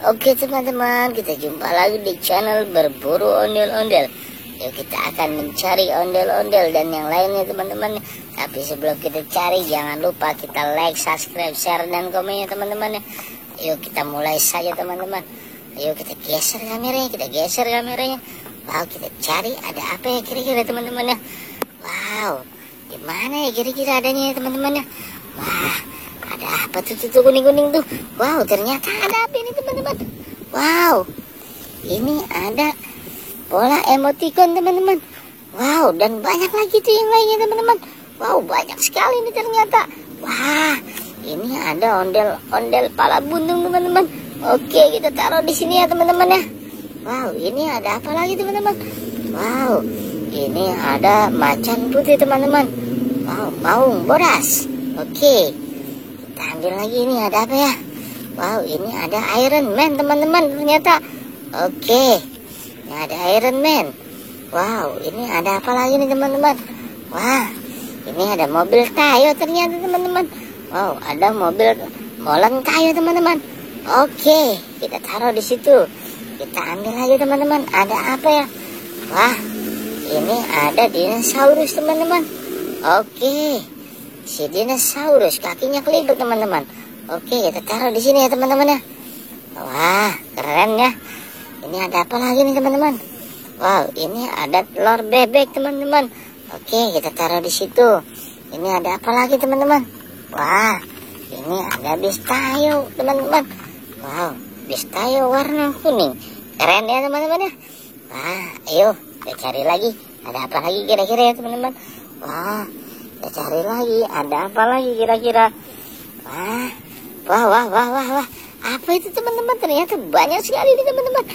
Oke teman-teman, kita jumpa lagi di channel Berburu Ondel-Ondel. Yuk kita akan mencari ondel-ondel dan yang lainnya teman-teman. Tapi sebelum kita cari, jangan lupa kita like, subscribe, share, dan komennya teman-teman. Yuk kita mulai saja teman-teman. Yuk kita geser kameranya, Wow, kita cari ada apa ya kira-kira teman-teman ya. Wow, di mana ya kira-kira adanya ya teman-teman ya. Wah, ada apa tuh kuning-kuning tuh. Wow, ternyata ada apa ini teman-teman. Wow, ini ada bola emoticon teman-teman. Wow, dan banyak lagi tuh yang lainnya teman-teman. Wow, banyak sekali ini ternyata. Wah, ini ada ondel-ondel pala buntung teman-teman. Oke, kita taruh di sini ya teman-teman ya. Wow, ini ada apa lagi teman-teman. Wow, ini ada macan putih teman-teman. Wow, maung bodas. Oke, kita ambil lagi, ini ada apa ya. Wow, ini ada Iron Man teman-teman ternyata. Oke, ini ada Iron Man. Wow, ini ada apa lagi nih teman-teman. Wah, ini ada mobil kayu ternyata teman-teman. Wow, ada mobil molen kayu teman-teman. Oke, kita taruh di situ. Kita ambil lagi teman-teman. Ada apa ya? Wah, ini ada dinosaurus teman-teman. Oke, si dinosaurus kakinya kelibet teman-teman. Oke, kita taruh di sini ya teman-teman ya. Wah, keren ya. Ini ada apa lagi nih teman-teman? Wow, ini ada telur bebek teman-teman. Oke, kita taruh di situ. Ini ada apa lagi teman-teman? Wah, ini ada bis tayo teman-teman. Wow, bis tayo warna kuning. Keren ya teman-teman ya. Wah, ayo kita cari lagi. Ada apa lagi kira-kira ya teman-teman? Wah, kita cari lagi. Ada apa lagi kira-kira? Wah. Apa itu teman-teman? Ternyata banyak sekali nih teman-teman.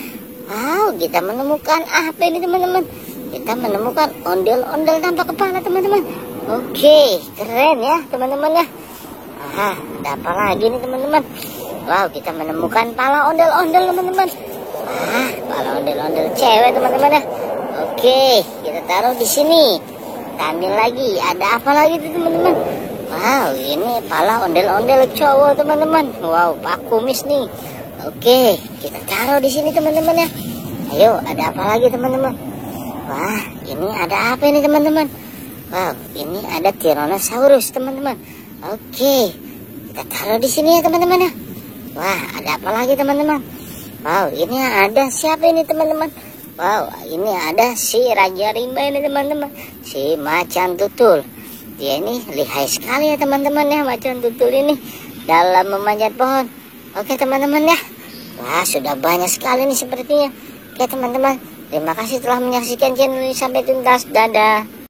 Wow, kita menemukan apa ini teman-teman? Kita menemukan ondel-ondel tanpa kepala teman-teman. Oke, keren ya teman-teman ya. Ada apa lagi nih teman-teman? Wow, kita menemukan pala ondel-ondel teman-teman. Pala ondel-ondel cewek teman-teman ya. Oke, kita taruh di sini. Kita ambil lagi. Ada apa lagi tuh teman-teman? Wow, ini pala ondel-ondel cowok teman-teman. Wow, pak kumis nih. Oke, kita taruh di sini teman-teman ya. Ayo, ada apa lagi teman-teman? Wah, ini ada apa ini teman-teman? Wow, ini ada Tyrannosaurus teman-teman. Oke, kita taruh di sini ya teman-teman ya. Wah, ada apa lagi teman-teman? Wow, ini ada siapa ini teman-teman? Wow, ini ada si Raja Rimba ini teman-teman. Si macan tutul. Dia ini lihai sekali ya teman-teman ya, macan tutul ini dalam memanjat pohon. Oke teman-teman ya. Wah, sudah banyak sekali nih sepertinya. Oke teman-teman, terima kasih telah menyaksikan channel ini sampai tuntas. Dadah.